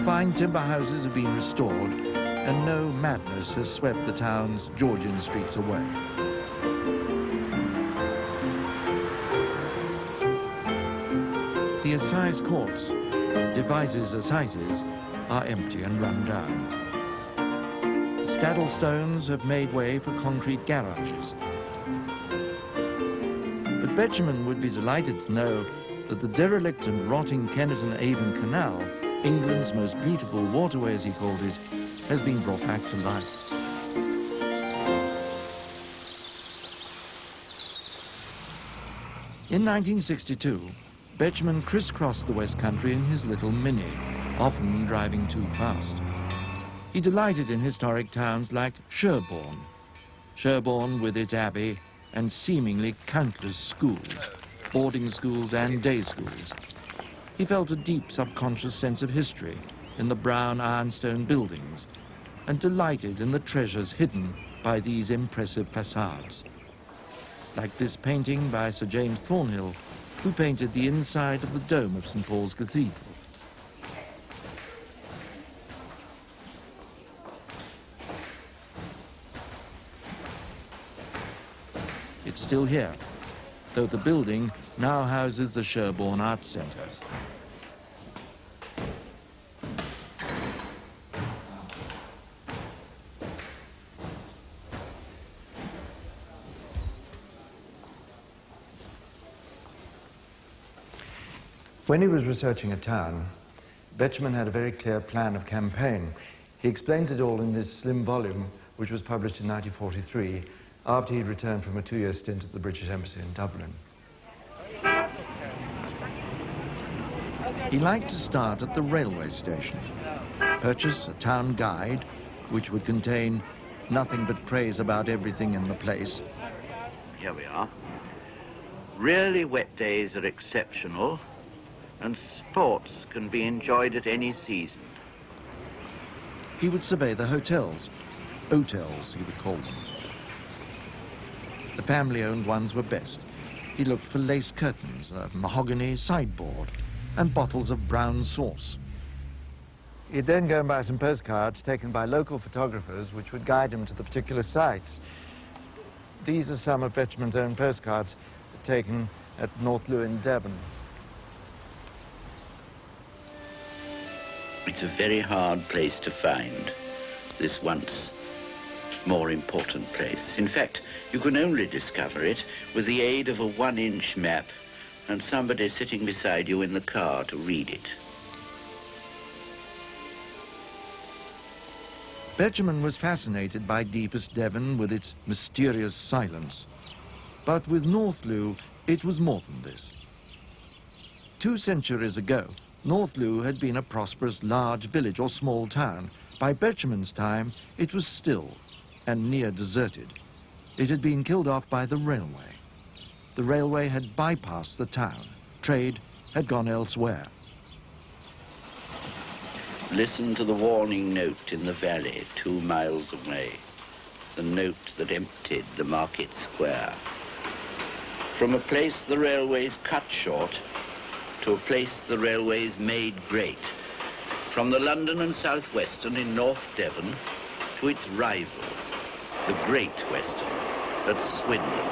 fine timber houses have been restored, and no madness has swept the town's Georgian streets away. The assize courts, Devizes assizes, are empty and run down. Staddle stones have made way for concrete garages. But Betjamen would be delighted to know that the derelict and rotting Kenneton Avon Canal, England's most beautiful waterway as he called it, has been brought back to life. In 1962, Betjamen crisscrossed the West Country in his little Mini, often driving too fast. He delighted in historic towns like Sherborne. Sherborne with its abbey and seemingly countless schools, boarding schools and day schools. He felt a deep subconscious sense of history in the brown ironstone buildings and delighted in the treasures hidden by these impressive facades. Like this painting by Sir James Thornhill, who painted the inside of the dome of St. Paul's Cathedral. It's still here, though the building now houses the Sherborne Arts Centre. When he was researching a town, Betjamen had a very clear plan of campaign. He explains it all in this slim volume, which was published in 1943, after he'd returned from a 2-year stint at the British Embassy in Dublin. He liked to start at the railway station, purchase a town guide, which would contain nothing but praise about everything in the place. Here we are. Really wet days are exceptional, and sports can be enjoyed at any season. He would survey the hotels, hotels he would call them. The family-owned ones were best. He looked for lace curtains, a mahogany sideboard, and bottles of brown sauce. He'd then go and buy some postcards taken by local photographers, which would guide him to the particular sites. These are some of Betjamen's own postcards taken at North Lewin, Devon. It's a very hard place to find, this once more important place. In fact, you can only discover it with the aid of a 1-inch map and somebody sitting beside you in the car to read it. Betjamen was fascinated by deepest Devon with its mysterious silence. But with Northlew, it was more than this. 2 centuries ago, Northlew had been a prosperous large village or small town. By Betjamen's time, it was still and near deserted. It had been killed off by the railway. The railway had bypassed the town. Trade had gone elsewhere. Listen to the warning note in the valley 2 miles away, the note that emptied the market square. From a place the railways cut short to a place the railways made great. From the London and South Western in North Devon to its rival, the Great Western at Swindon.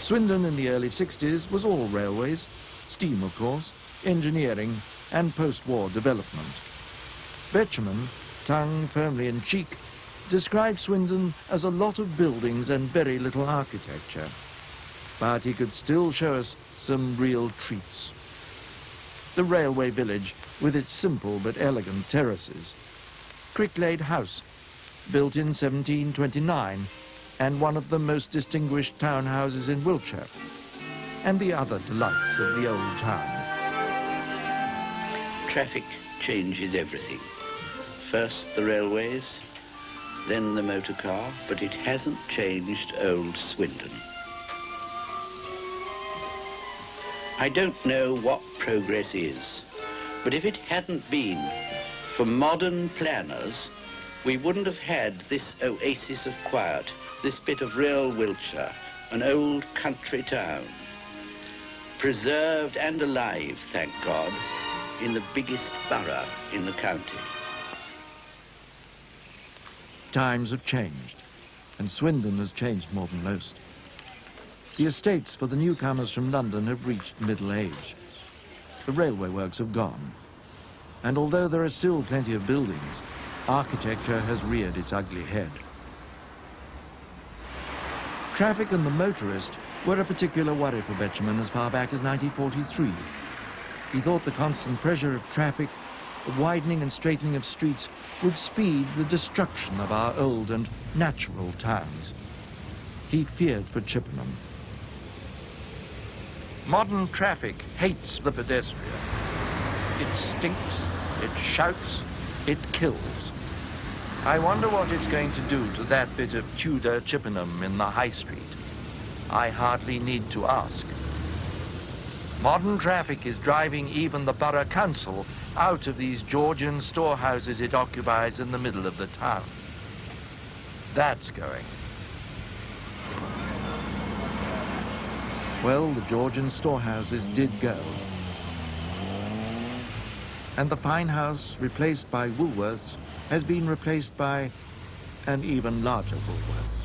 Swindon in the early 60s was all railways, steam of course, engineering and post-war development. Betjamen, tongue firmly in cheek, described Swindon as a lot of buildings and very little architecture. But he could still show us some real treats. The railway village with its simple but elegant terraces. Cricklade House, built in 1729, and one of the most distinguished townhouses in Wiltshire, and the other delights of the old town. Traffic changes everything. First the railways, then the motor car, but it hasn't changed old Swindon. I don't know what progress is, but if it hadn't been for modern planners we wouldn't have had this oasis of quiet, this bit of real Wiltshire, an old country town, preserved and alive, thank God, in the biggest borough in the county. Times have changed, and Swindon has changed more than most. The estates for the newcomers from London have reached middle age. The railway works have gone, and although there are still plenty of buildings, architecture has reared its ugly head. Traffic and the motorist were a particular worry for Betjamen as far back as 1943. He thought the constant pressure of traffic, the widening and straightening of streets, would speed the destruction of our old and natural towns. He feared for Chippenham. Modern traffic hates the pedestrian. It stinks, it shouts, it kills. I wonder what it's going to do to that bit of Tudor Chippenham in the High Street. I hardly need to ask. Modern traffic is driving even the Borough Council out of these Georgian storehouses it occupies in the middle of the town. That's going. Well, the Georgian storehouses did go. And the fine house, replaced by Woolworths, has been replaced by an even larger Woolworths.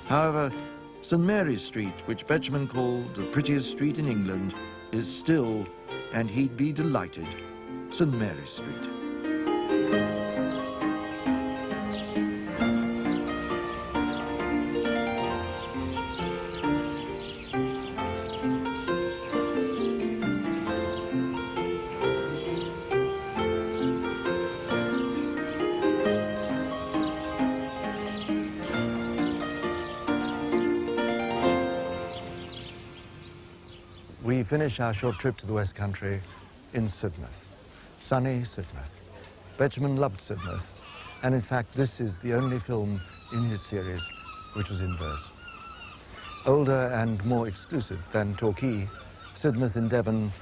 However, St. Mary's Street, which Betjamen called the prettiest street in England, is still, and he'd be delighted, St. Mary's Street. We finish our short trip to the West Country in Sidmouth, sunny Sidmouth. Betjamen loved Sidmouth, and in fact this is the only film in his series which was in verse. Older and more exclusive than Torquay, Sidmouth in Devon,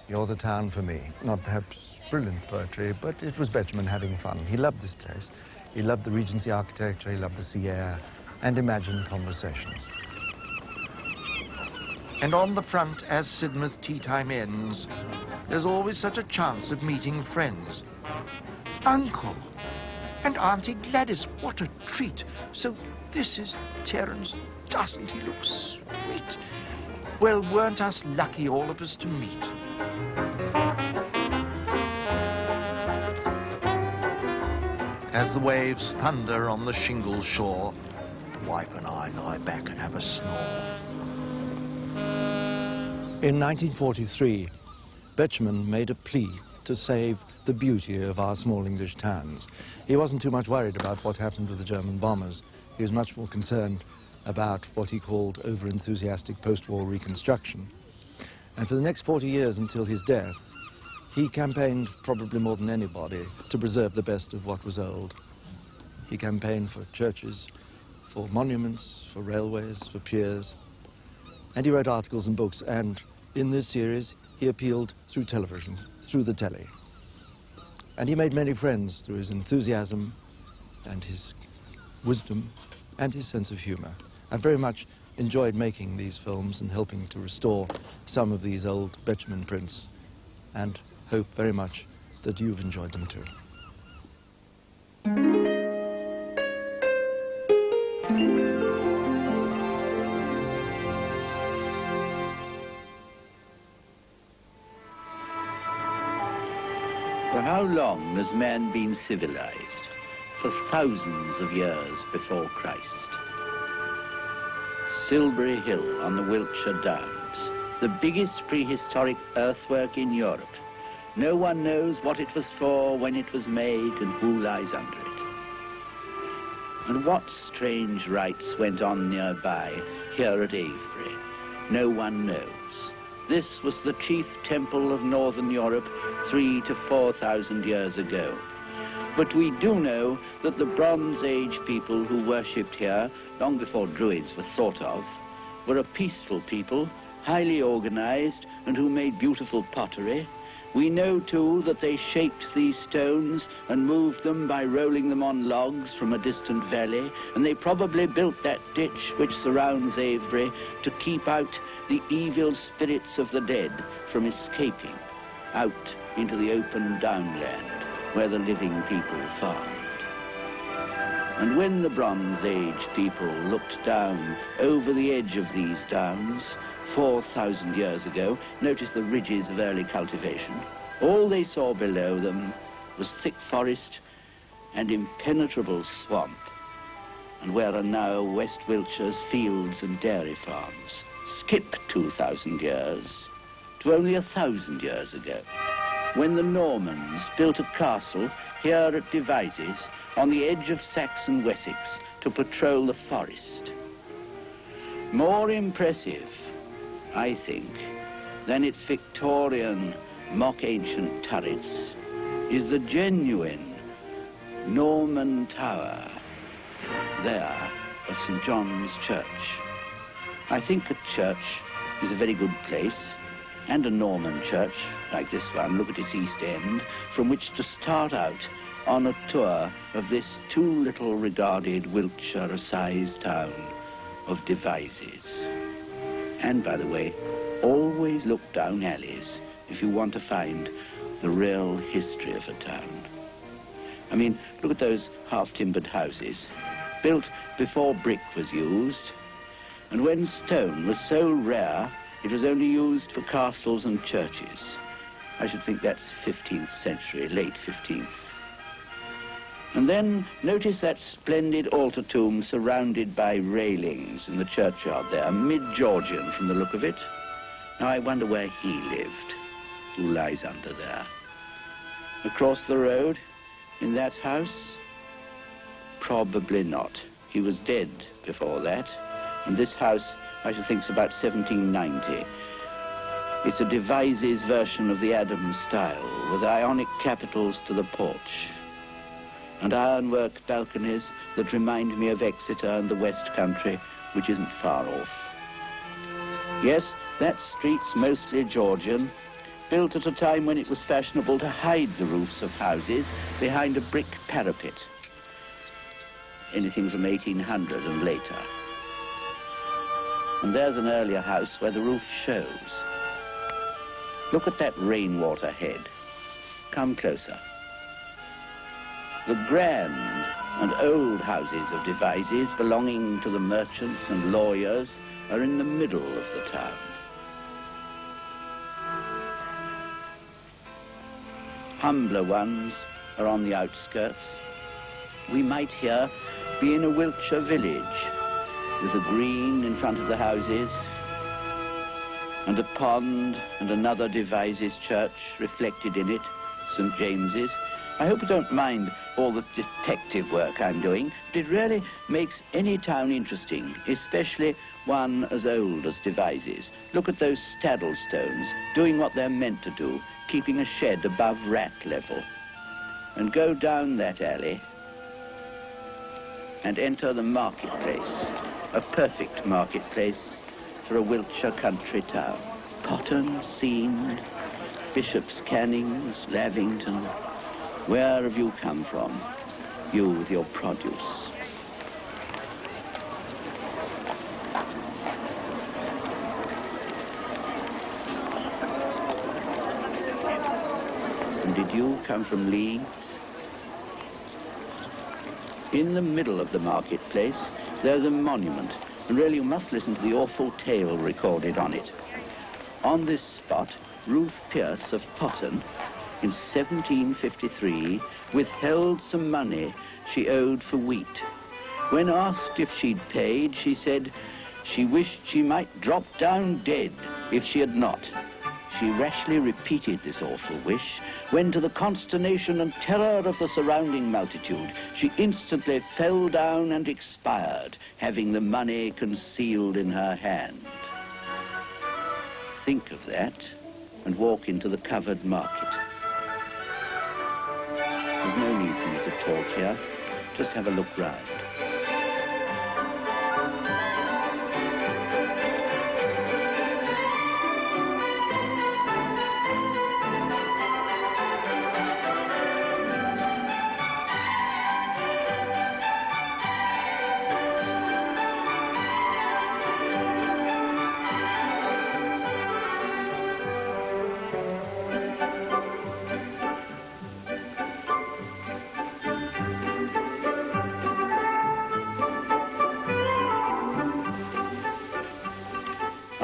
you're the town for me. Not perhaps brilliant poetry, but it was Betjamen having fun. He loved this place. He loved the Regency architecture, he loved the sea air, and imagined conversations. And on the front, as Sidmouth tea time ends, there's always such a chance of meeting friends. Uncle and Auntie Gladys, what a treat. So this is Terence. Doesn't he look sweet? Well, weren't us lucky, all of us, to meet? As the waves thunder on the shingle shore, the wife and I lie back and have a snore. In 1943, Betjamen made a plea to save the beauty of our small English towns. He wasn't too much worried about what happened with the German bombers. He was much more concerned about what he called over-enthusiastic post-war reconstruction. And for the next 40 years until his death, he campaigned, probably more than anybody, to preserve the best of what was old. He campaigned for churches, for monuments, for railways, for piers. And he wrote articles and books, and in this series, he appealed through television, through the telly. And he made many friends through his enthusiasm and his wisdom and his sense of humor. I very much enjoyed making these films and helping to restore some of these old Betjamen prints, and hope very much that you've enjoyed them too. For how long has man been civilized? For thousands of years before Christ. Silbury Hill on the Wiltshire Downs, the biggest prehistoric earthwork in Europe. No one knows what it was for, when it was made, and who lies under it. And what strange rites went on nearby, here at Avebury? No one knows. This was the chief temple of Northern Europe 3,000 to 4,000 years ago. But we do know that the Bronze Age people who worshipped here, long before Druids were thought of, were a peaceful people, highly organized, and who made beautiful pottery. We know, too, that they shaped these stones and moved them by rolling them on logs from a distant valley, and they probably built that ditch which surrounds Avebury to keep out the evil spirits of the dead from escaping out into the open downland where the living people farmed. And when the Bronze Age people looked down over the edge of these downs 4,000 years ago, notice the ridges of early cultivation, all they saw below them was thick forest and impenetrable swamp, and where are now West Wiltshire's fields and dairy farms. Skip 2,000 years to only 1,000 years ago, when the Normans built a castle here at Devizes on the edge of Saxon Wessex to patrol the forest. More impressive, I think, than its Victorian mock-ancient turrets is the genuine Norman tower there of St. John's Church. I think a church is a very good place, and a Norman church like this one, look at its east end, from which to start out on a tour of this too little regarded Wiltshire-sized town of Devizes. And by the way, always look down alleys if you want to find the real history of a town. I mean, look at those half-timbered houses, built before brick was used, and when stone was so rare, it was only used for castles and churches. I should think that's 15th century, late 15th. And then notice that splendid altar tomb surrounded by railings in the churchyard there, mid-Georgian from the look of it. Now I wonder where he lived, who lies under there. Across the road, in that house? Probably not. He was dead before that, and this house, I should think, is about 1790. It's a Devizes version of the Adams style, with Ionic capitals to the porch, and ironwork balconies that remind me of Exeter and the West Country, which isn't far off. Yes, that street's mostly Georgian, built at a time when it was fashionable to hide the roofs of houses behind a brick parapet. Anything from 1800 and later. And there's an earlier house where the roof shows. Look at that rainwater head. Come closer. The grand and old houses of Devizes belonging to the merchants and lawyers are in the middle of the town. Humbler ones are on the outskirts. We might here be in a Wiltshire village with a green in front of the houses and a pond and another Devizes church reflected in it, St. James's. I hope you don't mind all this detective work I'm doing, but it really makes any town interesting, especially one as old as Devizes. Look at those staddle stones, doing what they're meant to do, keeping a shed above rat level. And go down that alley and enter the marketplace, a perfect marketplace for a Wiltshire country town. Potton, Seamed, Bishop's Cannings, Lavington. Where have you come from, you with your produce? And did you come from Leeds? In the middle of the marketplace, there's a monument, and really you must listen to the awful tale recorded on it. On this spot, Ruth Pierce of Potton, in 1753, withheld some money she owed for wheat. When asked if she'd paid, she said she wished she might drop down dead if she had not. She rashly repeated this awful wish, when to the consternation and terror of the surrounding multitude, she instantly fell down and expired, having the money concealed in her hand. Think of that, and walk into the covered market. There's no need for you to talk here. Just have a look round.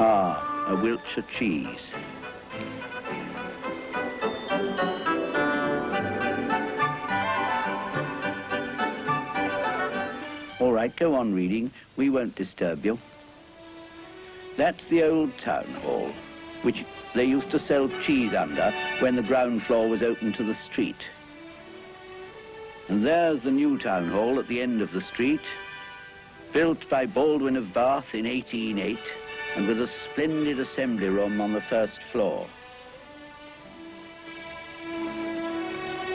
Ah, a Wiltshire cheese. All right, go on reading. We won't disturb you. That's the old town hall, which they used to sell cheese under when the ground floor was open to the street. And there's the new town hall at the end of the street, built by Baldwin of Bath in 1808, and with a splendid assembly room on the first floor.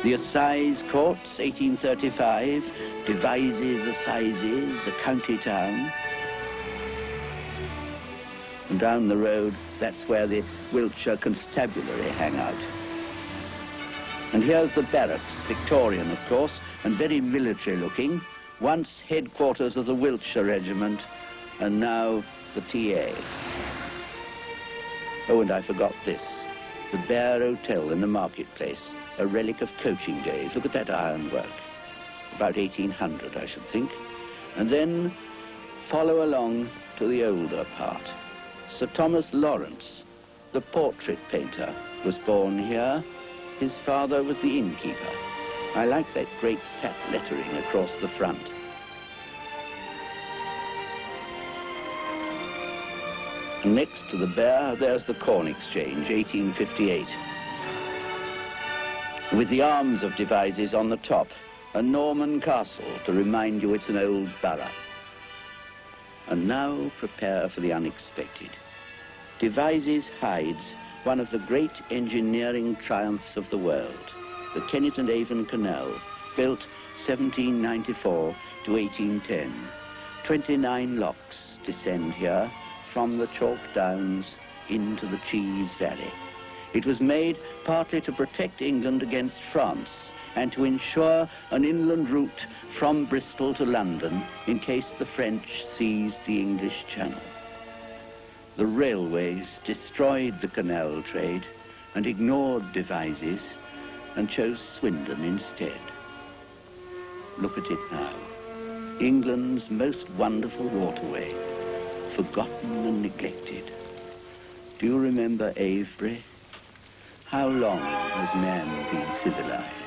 The Assize Courts, 1835, Devizes Assizes, a county town. And down the road, that's where the Wiltshire Constabulary hang out. And here's the barracks, Victorian, of course, and very military looking, once headquarters of the Wiltshire Regiment, and now the TA. Oh, and I forgot this, the Bear Hotel in the marketplace, a relic of coaching days. Look at that ironwork, about 1800, I should think. And then follow along to the older part. Sir Thomas Lawrence, the portrait painter, was born here. His father was the innkeeper. I like that great fat lettering across the front. Next to the Bear, there's the Corn Exchange, 1858. With the arms of Devizes on the top, a Norman castle to remind you it's an old borough. And now prepare for the unexpected. Devizes hides one of the great engineering triumphs of the world, the Kennet and Avon Canal, built 1794 to 1810. 29 locks descend here from the chalk downs into the Cheese Valley. It was made partly to protect England against France and to ensure an inland route from Bristol to London in case the French seized the English Channel. The railways destroyed the canal trade and ignored Devizes and chose Swindon instead. Look at it now, England's most wonderful waterway, forgotten and neglected. Do you remember Avebury? How long has man been civilized?